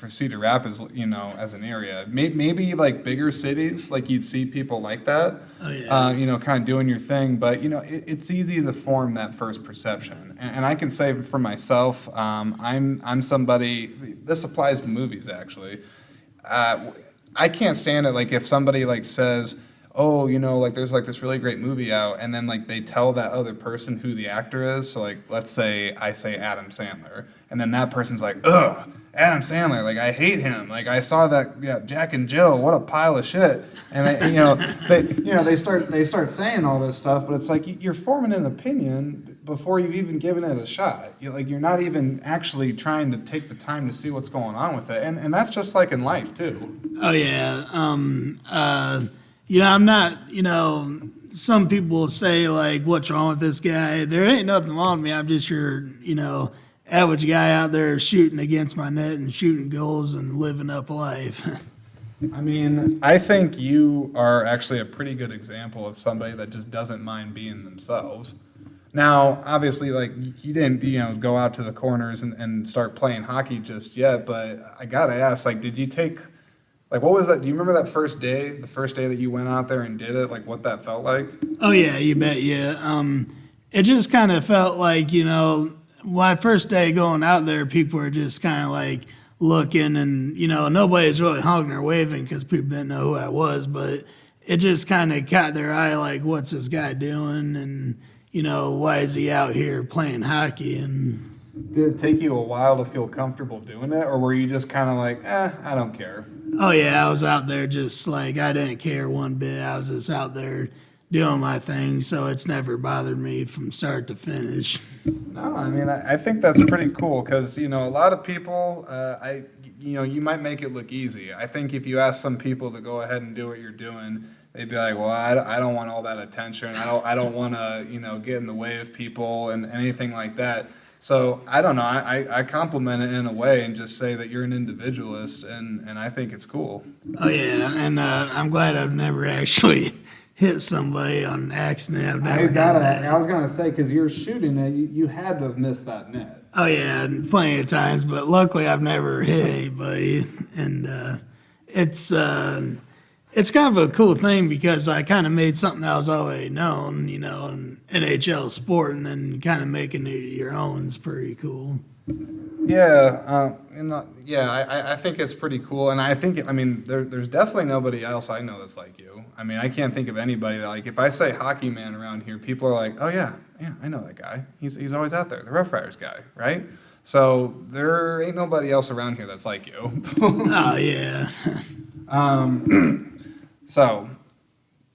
Cedar Rapids, as an area. Maybe like bigger cities, like you'd see people like that, Oh, yeah. kind of doing your thing. But it's easy to form that first perception. And I can say for myself, I'm somebody. This applies to movies actually. I can't stand it. Like if somebody like says, "Oh, like there's like this really great movie out," and then like they tell that other person who the actor is. So like, let's say I say Adam Sandler, and then that person's like, "Ugh, Adam Sandler, like I hate him. Like I saw that, yeah, Jack and Jill, what a pile of shit." And they start saying all this stuff, but it's like you're forming an opinion before you've even given it a shot. You're not even actually trying to take the time to see what's going on with it, and that's just like in life too. Oh, yeah. I'm not, some people say, like, what's wrong with this guy? There ain't nothing wrong with me. I'm just your, average guy out there shooting against my net and shooting goals and living up life. I mean, I think you are actually a pretty good example of somebody that just doesn't mind being themselves. Now, obviously, like you didn't, go out to the corners and start playing hockey just yet. But I gotta ask, like, did you take, like, what was that? Do you remember that first day, the first day that you went out there and did it? Like, what that felt like? Oh, yeah, you bet, yeah. It just kind of felt like, my first day going out there, people were just kind of like looking and, nobody was really honking or waving because people didn't know who I was, but it just kind of caught their eye like, what's this guy doing? And, why is he out here playing hockey? And Did it take you a while to feel comfortable doing it, or were you just kind of like, I don't care? oh, yeah, I was out there just like, I didn't care one bit. I was just out there doing my thing, so it's never bothered me from start to finish. No, I mean, I think that's pretty cool because, a lot of people, you might make it look easy. I think if you ask some people to go ahead and do what you're doing, they'd be like, well, I don't want all that attention. I don't want to, get in the way of people and anything like that. So I don't know. I compliment it in a way and just say that you're an individualist, and I think it's cool. Oh, yeah, and I'm glad I've never actually hit somebody on accident. I've never done that. I was gonna say because you're shooting it, you had to have missed that net. Oh, yeah, plenty of times, but luckily I've never hit anybody, and it's kind of a cool thing because I kind of made something that was already known, in NHL sport, and then kind of making it your own is pretty cool. Yeah, I think it's pretty cool, and I think, I mean, there's definitely nobody else I know that's like you. I mean, I can't think of anybody that, like, if I say hockey man around here, people are like, oh yeah, I know that guy. He's always out there, the Rough Riders guy, right? So there ain't nobody else around here that's like you. Oh, yeah. So,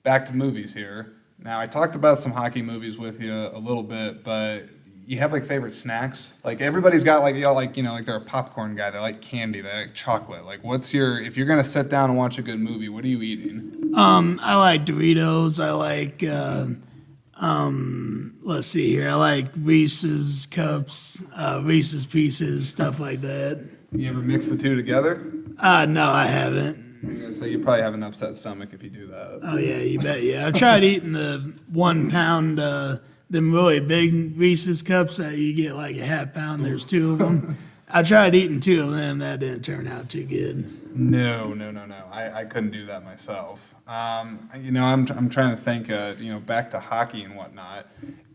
back to movies here. Now, I talked about some hockey movies with you a little bit, but you have like favorite snacks? Like everybody's got like like they're a popcorn guy. They like candy. They like chocolate. Like, if you're gonna sit down and watch a good movie, what are you eating? I like Doritos. I like, let's see here. I like Reese's Cups, Reese's Pieces, stuff like that. You ever mix the two together? No, I haven't. I'm gonna say you probably have an upset stomach if you do that. Oh, yeah, you bet. Yeah, I've tried eating the 1 pound, them really big Reese's cups that you get like a half pound. There's 2 of them. I tried eating 2 of them. That didn't turn out too good. No. I couldn't do that myself. I'm trying to think. Back to hockey and whatnot.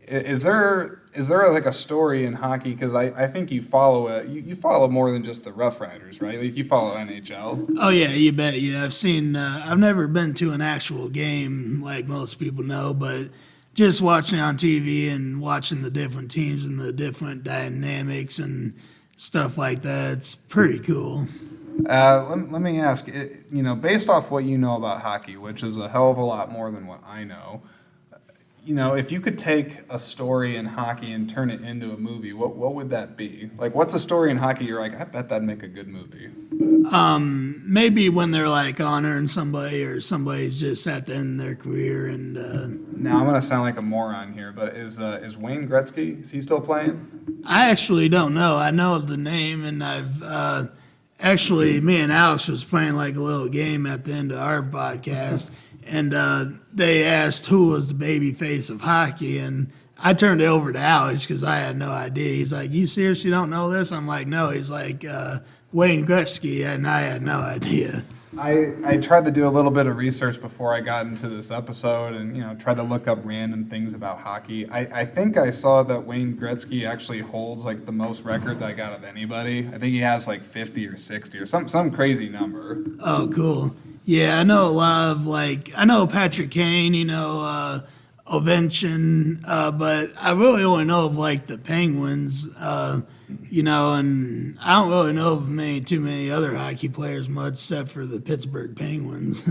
Is there like a story in hockey? Because I think you follow it. You follow more than just the Rough Riders, right? Like you follow NHL. Oh, yeah, you bet. Yeah, I've seen. I've never been to an actual game like most people know, but just watching on TV and watching the different teams and the different dynamics and stuff like that, it's pretty cool. Let me ask, based off what you know about hockey, which is a hell of a lot more than what I know, if you could take a story in hockey and turn it into a movie, what would that be? Like, what's a story in hockey you're like, I bet that'd make a good movie? Maybe when they're like honoring somebody or somebody's just at the end of their career and Now I'm gonna sound like a moron here, but is Wayne Gretzky, is he still playing? I actually don't know. I know the name, and I've actually, me and Alex was playing like a little game at the end of our podcast, and they asked who was the baby face of hockey, and I turned it over to Alex because I had no idea. He's like, "You seriously don't know this?" I'm like, "No." He's like, "Wayne Gretzky," and I had no idea. I tried to do a little bit of research before I got into this episode and, tried to look up random things about hockey. I think I saw that Wayne Gretzky actually holds like the most records I got of anybody. I think he has like 50 or 60 or some crazy number. Oh, cool. Yeah, I know a lot of I know Patrick Kane, Ovechkin, but I really only know of like the Penguins, and I don't really know of too many other hockey players much except for the Pittsburgh Penguins.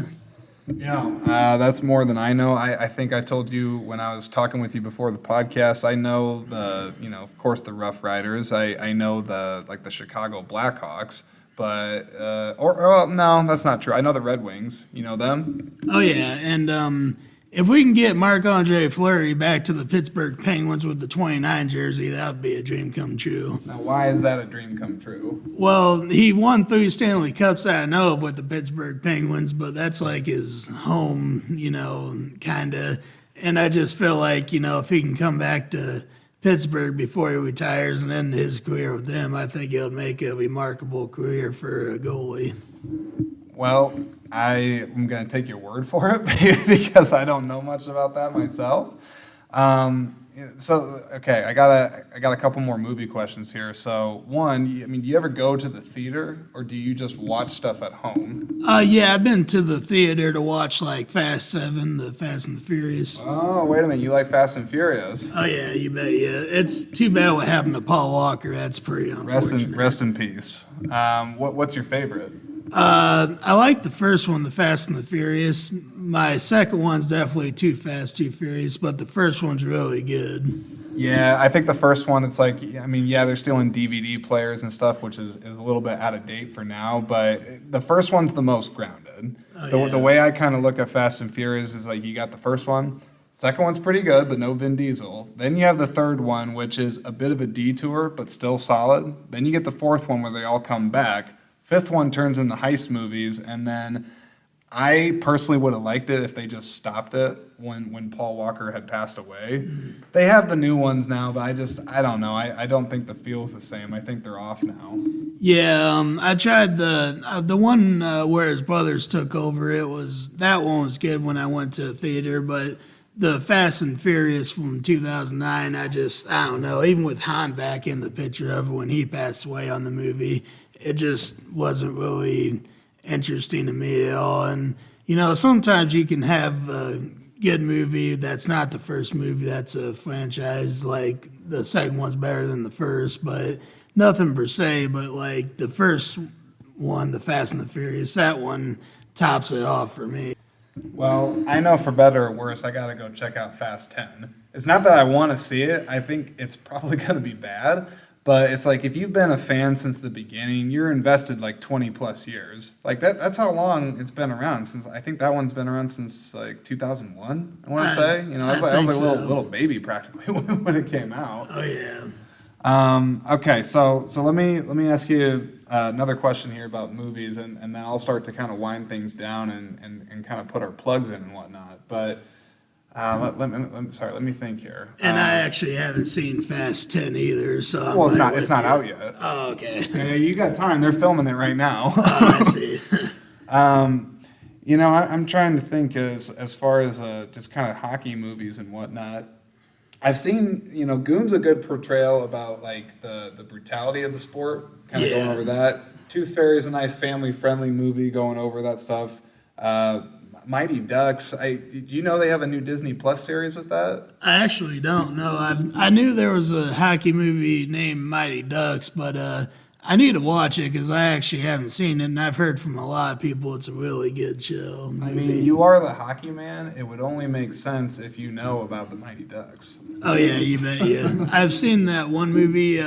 That's more than I know. I think I told you when I was talking with you before the podcast, I know of course the Rough Riders. I know the Chicago Blackhawks, but, no, that's not true. I know the Red Wings. You know them? Oh, yeah, and if we can get Marc-Andre Fleury back to the Pittsburgh Penguins with the 29 jersey, that would be a dream come true. Now, why is that a dream come true? Well, he won 3 Stanley Cups that I know of with the Pittsburgh Penguins, but that's like his home, kind of. And I just feel like, if he can come back to Pittsburgh before he retires and end his career with them, I think he'll make a remarkable career for a goalie. Well, I am going to take your word for it because I don't know much about that myself. Okay, I got a couple more movie questions here. So, one, do you ever go to the theater or do you just watch stuff at home? Yeah, I've been to the theater to watch like Fast 7, the Fast and the Furious. Oh, wait a minute, you like Fast and Furious? Oh yeah, you bet. Yeah, it's too bad what happened to Paul Walker. That's pretty unfortunate. Rest in peace. What's your favorite? I like the first one, the Fast and the Furious. My second one's definitely Too Fast, Too Furious, but the first one's really good. Yeah, I think the first one, it's like, they're still in DVD players and stuff, which is a little bit out of date for now, but the first one's the most grounded. The way I kind of look at Fast and Furious is like, you got the first one, second one's pretty good, but no Vin Diesel. Then you have the third one, which is a bit of a detour, but still solid. Then you get the fourth one where they all come back. Fifth one turns into heist movies, and then I personally would have liked it if they just stopped it when Paul Walker had passed away. They have the new ones now, but I don't know. I don't think the feel's the same. I think they're off now. Yeah, I tried the one where his brothers took over. That one was good when I went to the theater, but the Fast and Furious from 2009, I don't know. Even with Han back in the picture of when he passed away on the movie, it just wasn't really interesting to me at all. And, sometimes you can have a good movie that's not the first movie that's a franchise. Like, the second one's better than the first, but nothing per se. But, like, the first one, the Fast and the Furious, that one tops it off for me. Well, I know for better or worse, I got to go check out Fast 10. It's not that I want to see it. I think it's probably going to be bad. But it's like, if you've been a fan since the beginning, you're invested like 20 plus years. Like that's how long it's been around since. I think that one's been around since like 2001. I want to say, I was like a little baby practically when it came out. Oh yeah. Okay, so let me ask you another question here about movies, and then I'll start to kind of wind things down and kind of put our plugs in and whatnot. But let me think here. And I actually haven't seen Fast 10 either, so well, it's not out yet. Oh, okay. Yeah, you got time. They're filming it right now. Oh, I see. I'm trying to think as far as just kind of hockey movies and whatnot. I've seen, Goon's a good portrayal about like the brutality of the sport, kind of going over that. Tooth Fairy is a nice family-friendly movie going over that stuff. Mighty Ducks. Did you know they have a new Disney Plus series with that? I actually don't know. I knew there was a hockey movie named Mighty Ducks, but I need to watch it because I actually haven't seen it, and I've heard from a lot of people it's a really good show. I mean, you are the hockey man. It would only make sense if you know about the Mighty Ducks. Oh yeah, you bet. Yeah, I've seen that one movie.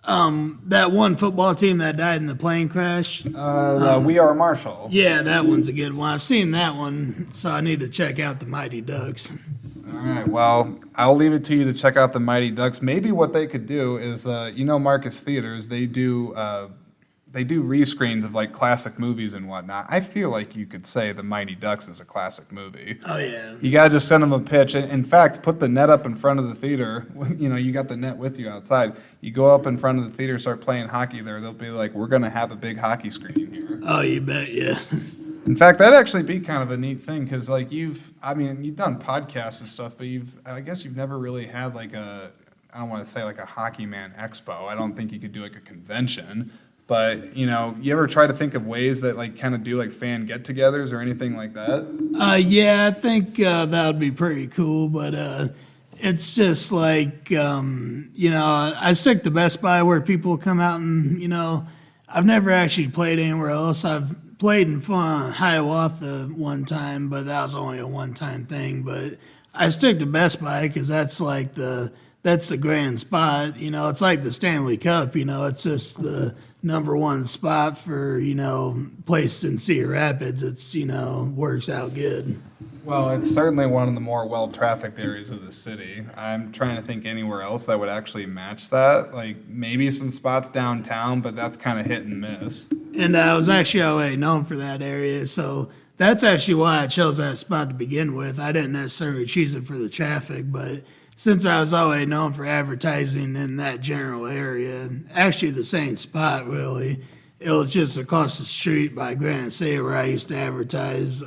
That one football team that died in the plane crash. We Are Marshall. Yeah, that one's a good one. I've seen that one, so I need to check out the Mighty Ducks. All right. Well, I'll leave it to you to check out the Mighty Ducks. Maybe what they could do is, Marcus Theaters. They do rescreens of like classic movies and whatnot. I feel like you could say the Mighty Ducks is a classic movie. Oh yeah. You gotta just send them a pitch. In fact, put the net up in front of the theater. You got the net with you outside. You go up in front of the theater, start playing hockey there. They'll be like, "We're gonna have a big hockey screen here." Oh, you bet. Yeah. In fact, that'd actually be kind of a neat thing because, like, you've done podcasts and stuff, but I guess you've never really had like I don't want to say like a Hockey Man Expo. I don't think you could do like a convention, but you ever try to think of ways that like kind of do like fan get-togethers or anything like that? Yeah, I think that would be pretty cool, but it's just like I stick to Best Buy where people come out and I've never actually played anywhere else. I've played in Hiawatha one time, but that was only a one-time thing. But I stick to Best Buy because that's the grand spot. It's like the Stanley Cup. It's just the number one spot for placed in Cedar Rapids. It's works out good. Well, it's certainly one of the more well-trafficked areas of the city. I'm trying to think anywhere else that would actually match that. Like maybe some spots downtown, but that's kind of hit and miss. And I was actually already known for that area, so that's actually why I chose that spot to begin with. I didn't necessarily choose it for the traffic, but since I was already known for advertising in that general area, actually the same spot really, it was just across the street by Granite City where I used to advertise.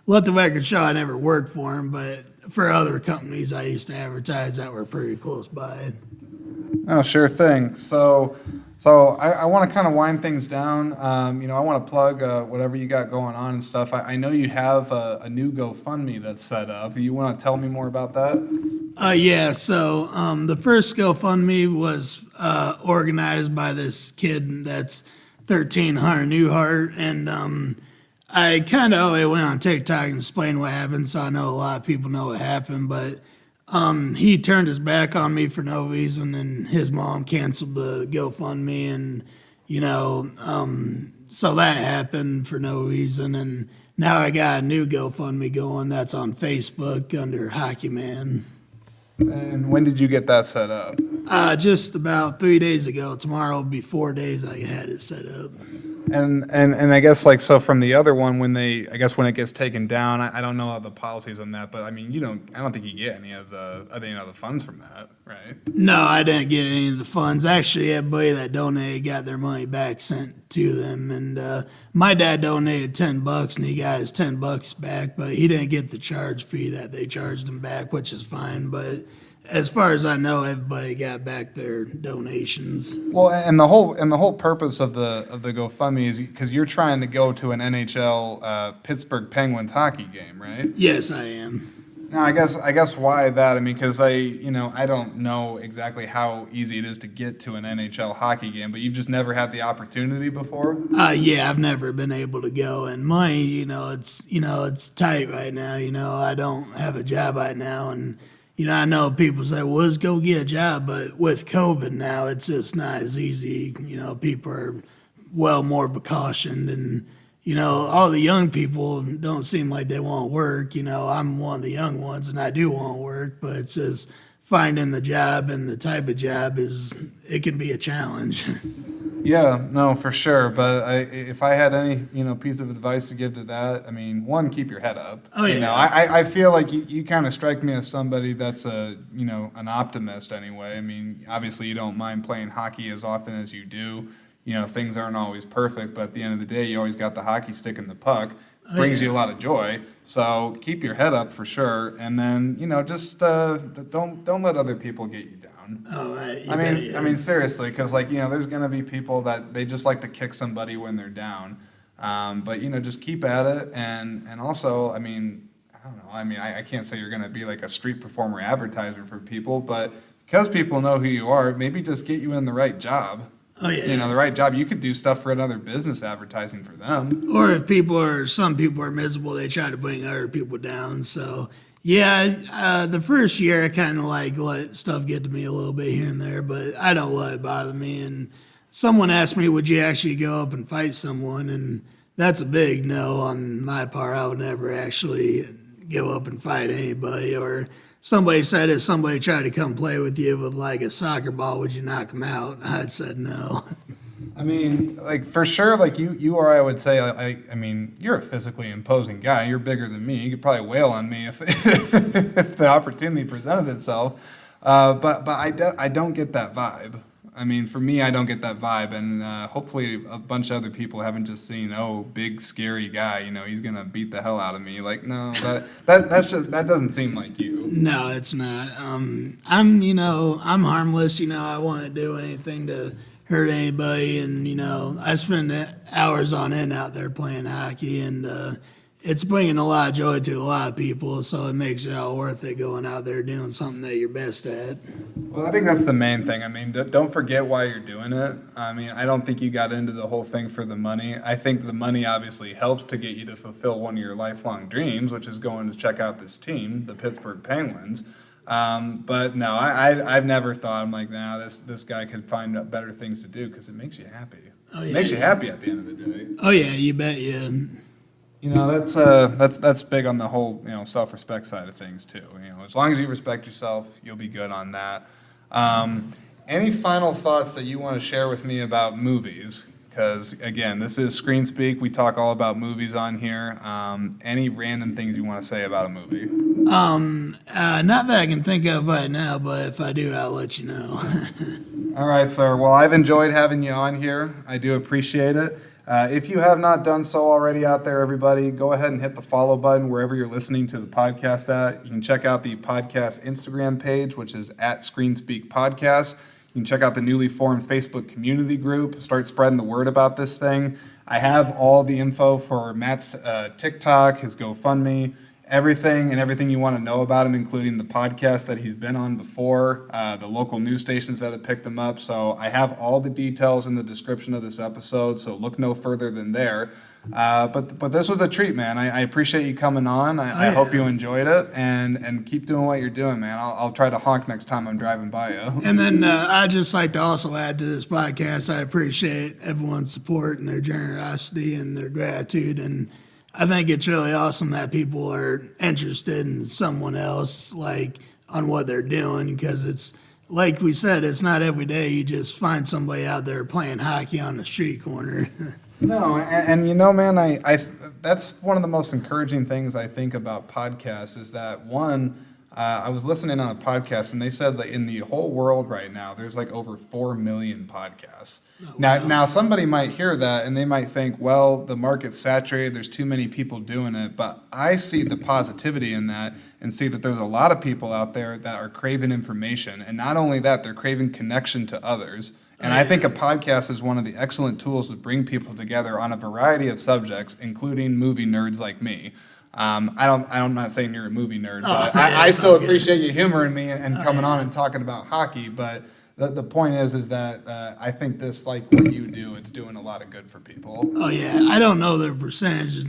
Let the record show I never worked for them, but for other companies I used to advertise that were pretty close by. Oh, sure thing. So I want to kind of wind things down. I want to plug whatever you got going on and stuff. I know you have a new GoFundMe that's set up. Do you want to tell me more about that? Yeah, so the first GoFundMe was organized by this kid that's 13 Hunter Newhart, and I kind of always went on TikTok and explained what happened, so I know a lot of people know what happened, but he turned his back on me for no reason, and his mom canceled the GoFundMe, and so that happened for no reason, and now I got a new GoFundMe going that's on Facebook under Hockey Man. And when did you get that set up? Just about 3 days ago. Tomorrow will be 4 days I had it set up. And I guess like so from the other one when it gets taken down, I don't know the policies on that, but I mean I don't think you get any of the funds from that, right? No, I didn't get any of the funds. Actually, everybody that donated got their money back sent to them, and my dad donated $10 and he got his $10 back, but he didn't get the charge fee that they charged him back, which is fine. But as far as I know, everybody got back their donations. Well, and the whole purpose of the GoFundMe is because you're trying to go to an NHL Pittsburgh Penguins hockey game, right? Yes, I am. Now, I guess why that? I mean, because I don't know exactly how easy it is to get to an NHL hockey game, but you've just never had the opportunity before. Yeah, I've never been able to go, and money, it's tight right now. I don't have a job right now, and I know people say, well, let's go get a job, but with COVID now, it's just not as easy. People are well more precautioned, and all the young people don't seem like they want to work. I'm one of the young ones, and I do want to work, but it's just finding the job and the type of job it can be a challenge. Yeah, no, for sure. But if I had any, piece of advice to give to that, I mean, one, keep your head up. Oh, yeah. I feel like you kind of strike me as somebody that's an optimist anyway. I mean, obviously you don't mind playing hockey as often as you do. Things aren't always perfect, but at the end of the day, you always got the hockey stick and the puck. Brings you a lot of joy. So keep your head up for sure. And then, just don't let other people get you down. Oh, right. I mean, seriously, because there's gonna be people that they just like to kick somebody when they're down, but just keep at it, and also, I mean, I don't know, I can't say you're gonna be like a street performer advertiser for people, but because people know who you are, maybe just get you in the right job. Oh yeah. You know, the right job, you could do stuff for another business advertising for them. Or if some people are miserable, they try to bring other people down. So yeah, the first year I kind of like let stuff get to me a little bit here and there, but I don't let it bother me. And someone asked me, would you actually go up and fight someone? And that's a big no on my part. I would never actually go up and fight anybody. Or somebody said if somebody tried to come play with you with like a soccer ball, would you knock them out? I'd said no. I mean, like for sure, like you or I would say, I mean, you're a physically imposing guy. You're bigger than me. You could probably wail on me if if the opportunity presented itself. But I don't get that vibe. I mean, for me, I don't get that vibe, and hopefully a bunch of other people haven't just seen, oh, big scary guy, you know, he's gonna beat the hell out of me. Like, no, that doesn't seem like you. No, it's not. I'm harmless. I wouldn't do anything to hurt anybody, and I spend hours on end out there playing hockey, and it's bringing a lot of joy to a lot of people, so it makes it all worth it going out there doing something that you're best at. Well, I think that's the main thing. I mean, don't forget why you're doing it. I mean, I don't think you got into the whole thing for the money. I think the money obviously helps to get you to fulfill one of your lifelong dreams, which is going to check out this team, the Pittsburgh Penguins. But no, I've never thought, I'm like, nah, this guy could find better things to do because it makes you happy. Oh, yeah. It makes you happy at the end of the day. Oh, yeah, you bet, yeah. That's big on the whole, self-respect side of things too. As long as you respect yourself, you'll be good on that. Any final thoughts that you want to share with me about movies? Because again, this is Screen Speak. We talk all about movies on here. Any random things you want to say about a movie? Not that I can think of right now, but if I do, I'll let you know. All right, sir. Well, I've enjoyed having you on here. I do appreciate it. If you have not done so already out there, everybody, go ahead and hit the follow button wherever you're listening to the podcast at. You can check out the podcast Instagram page, which is at ScreenSpeak Podcast. You can check out the newly formed Facebook community group. Start spreading the word about this thing. I have all the info for Matt's TikTok, his GoFundMe, everything you want to know about him, including the podcast that he's been on before, the local news stations that have picked him up. So I have all the details in the description of this episode, so look no further than there. But this was a treat, man. I appreciate you coming on. I hope you enjoyed it, and keep doing what you're doing, man. I'll try to honk next time I'm driving by you. And then I'd just like to also add to this podcast, I appreciate everyone's support and their generosity and their gratitude, and I think it's really awesome that people are interested in someone else, like on what they're doing, because it's like we said, it's not every day you just find somebody out there playing hockey on the street corner. No, and man, I that's one of the most encouraging things I think about podcasts is that one, I was listening on a podcast and they said that in the whole world right now, there's like over 4 million podcasts. Oh, wow. Now somebody might hear that and they might think, well, the market's saturated, there's too many people doing it. But I see the positivity in that and see that there's a lot of people out there that are craving information. And not only that, they're craving connection to others. And I think a podcast is one of the excellent tools to bring people together on a variety of subjects, including movie nerds like me. I'm not saying you're a movie nerd, but I still appreciate you humoring me and coming on and talking about hockey. But the point is that I think this, like what you do, it's doing a lot of good for people. Oh yeah, I don't know the percentage,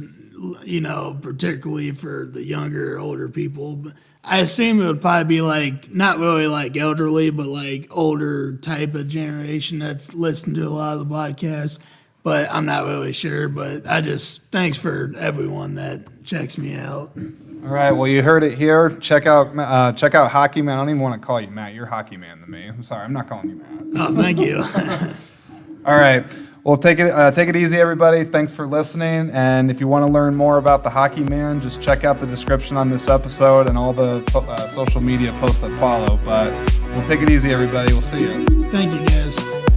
particularly for the younger, older people, but I assume it would probably be like not really like elderly, but like older type of generation that's listened to a lot of the podcasts. But I'm not really sure. But thanks for everyone that checks me out. All right. Well, you heard it here. Check out Hockey Man. I don't even want to call you Matt. You're Hockey Man to me. I'm sorry. I'm not calling you Matt. Oh, thank you. All right. Well, take it easy, everybody. Thanks for listening. And if you want to learn more about the Hockey Man, just check out the description on this episode and all the social media posts that follow. But we'll take it easy, everybody. We'll see you. Thank you, guys.